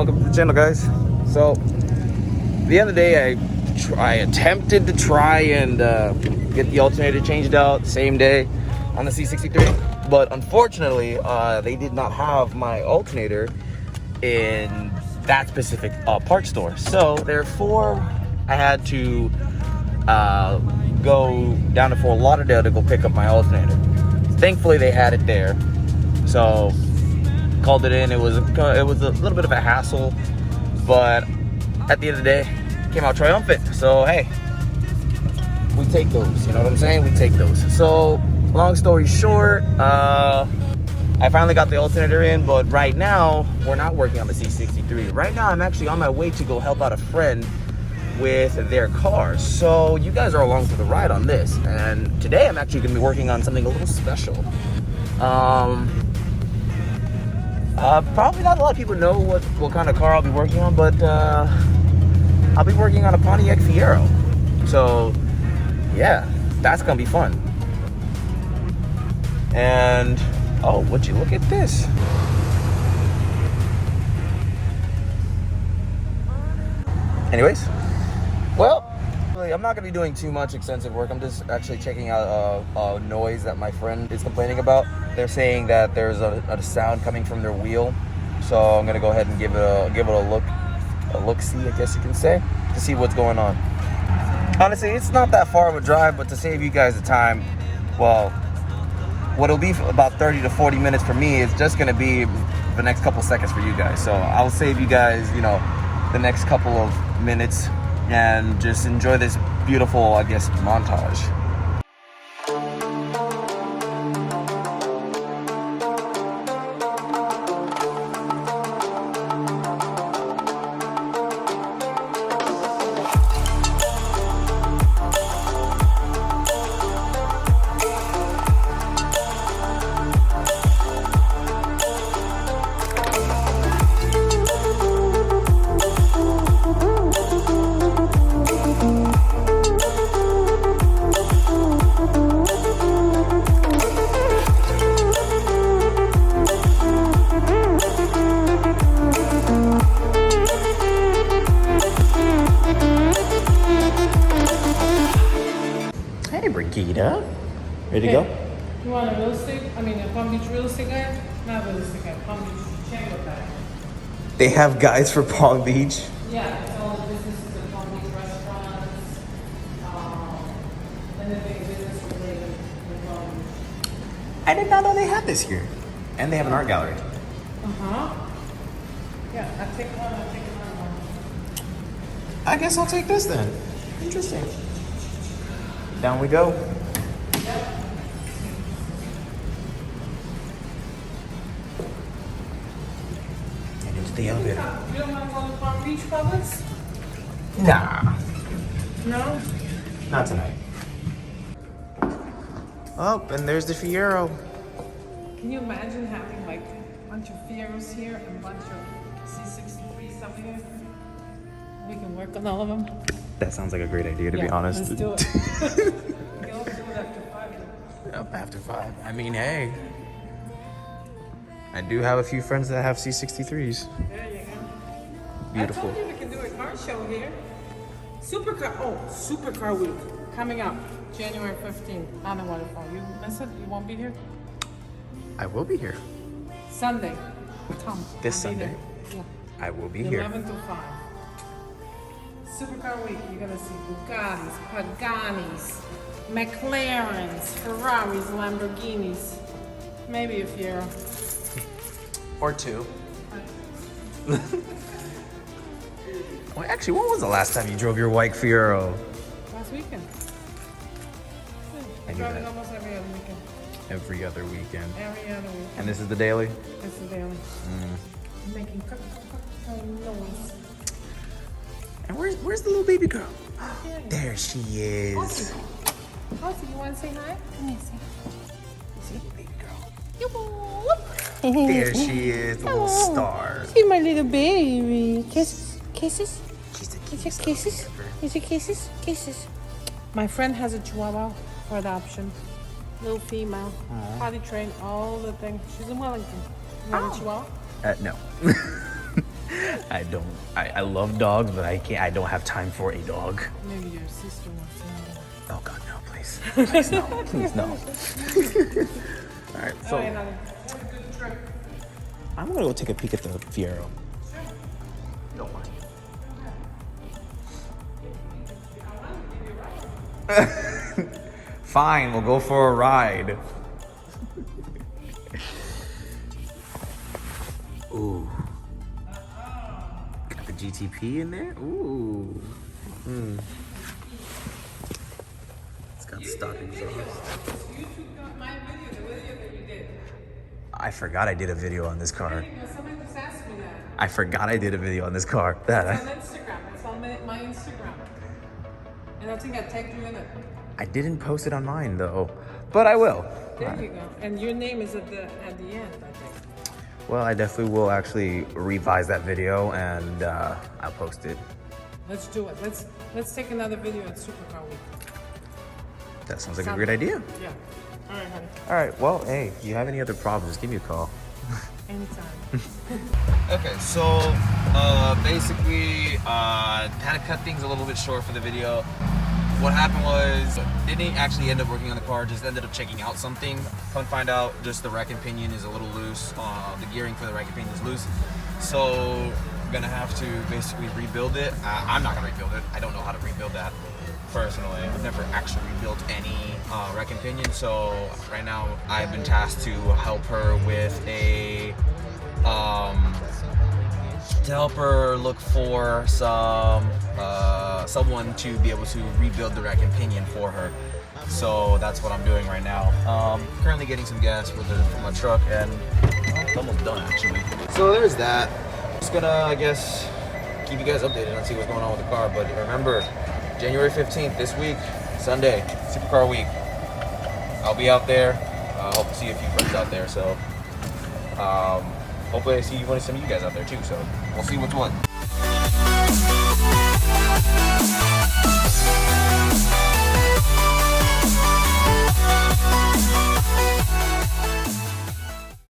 welcome to the channel, guys. So the other day I attempted to try and get the alternator changed out same day on the C63, but unfortunately they did not have my alternator in that specific parts store, so therefore I had to go down to Fort Lauderdale to go pick up my alternator. Thankfully they had it there, so called it in. It was a little bit of a hassle, but at the end of the day, came out triumphant. So hey, we take those. You know what I'm saying? We take those. So long story short, I finally got the alternator in, but right now we're not working on the C63. Right now I'm actually on my way to go help out a friend with their car. So you guys are along for the ride on this. And today I'm actually gonna be working on something a little special. Probably not a lot of people know what kind of car I'll be working on, but I'll be working on a Pontiac Fiero. So yeah, that's gonna be fun. And oh, would you look at this? Anyways, well, I'm not gonna be doing too much extensive work. I'm just actually checking out a noise that my friend is complaining about. They're saying that there's a sound coming from their wheel, so I'm gonna go ahead and give it a look-see, I guess you can say, to see what's going on. Honestly, it's not that far of a drive, but to save you guys the time, well, what it'll be about 30 to 40 minutes for me is just gonna be the next couple seconds for you guys. So I'll save you guys, you know, the next couple of minutes and just enjoy this beautiful, I guess, montage. Ready to go? You want a real estate? I mean, a Palm Beach real estate guy? Not real estate guy, Palm Beach chamber guy. They have guides for Palm Beach. Yeah, it's all the businesses and Palm Beach restaurants, anything business related with Palm Beach. I did not know they had this here. And they have an art gallery. Yeah, I take one. I guess I'll take this then. Interesting. Down we go. Yep. And into the elevator. You don't want to go to Palm Beach Publix? Nah. No? Not tonight. Oh, and there's the Fiero. Can you imagine having like a bunch of Fieros here and a bunch of C63s up here? We can work on all of them. That sounds like a great idea, to be honest. Let's do it. You'll do it after 5. Yep, after 5. I mean, hey. I do have a few friends that have C63s. There you go. Beautiful. I told you we can do a car show here. Supercar week coming up January 15th. I don't want to phone you. Miss it? You won't be here? I will be here. Sunday. Come. This I'll be Sunday? there. Yeah. I will be here. 11 to 5. Supercar week. You're gonna see Bugattis, Paganis, McLarens, Ferraris, Lamborghinis, maybe a Fiero. Or 2. Well, actually, when was the last time you drove your white Fiero? Last weekend. I knew Driving that. almost every other weekend. Every other weekend. Every other weekend. And this is the daily? This is daily. I'm making noise. And where's the little baby girl? Yeah. There she is. Halsey, you want to say hi? Come here, say hi. See, baby girl. Yoo-hoo. There she is, the little star. See my little baby. Kisses, kisses. She's the Is cutest it kisses? baby ever. Is it kisses? Kisses. My friend has a Chihuahua for adoption. Little female. Potty trained, all the things. She's in Wellington. You want a Chihuahua? No. I love dogs, but I don't have time for a dog. Maybe your sister wants to know. Oh God, no, please. Please no. Please no. All right, so All right, honey. Have a good trip. I'm gonna go take a peek at the Fiero. Don't mind. Fine, we'll go for a ride. Ooh. Got the GTP in there? Ooh. It's got stock exhaust. You took my video, the video that you did. I forgot I did a video on this car. Somebody just asked me that. I forgot I did a video on this car. It's on Instagram. It's on my Instagram. And I think I tagged you in it. I didn't post it on mine though, but I will. There you go. And your name is at the end, I think. Well, I definitely will actually revise that video and I'll post it. Let's do it. Let's take another video at Supercar Week. That sounds like a great idea. Yeah. All right, honey. All right, well, hey, if you have any other problems, just give me a call. Anytime. Okay, so basically had to cut things a little bit short for the video. What happened was, didn't actually end up working on the car, just ended up checking out something. Come find out, just the rack and pinion is a little loose. The gearing for the rack and pinion is loose. So, gonna have to basically rebuild it. I'm not gonna rebuild it. I don't know how to rebuild that personally. I've never actually rebuilt any rack and pinion. So right now I've been tasked to help her with to help her look for someone to be able to rebuild the rack and pinion for her. So that's what I'm doing right now. Currently getting some gas for my truck, and it's almost done actually. So there's that. Just gonna, I guess, keep you guys updated and see what's going on with the car. But remember, January 15th this week, Sunday, Supercar Week. I'll be out there. I hope to see a few friends out there. So hopefully I see some of you guys out there too. So we'll see what's what.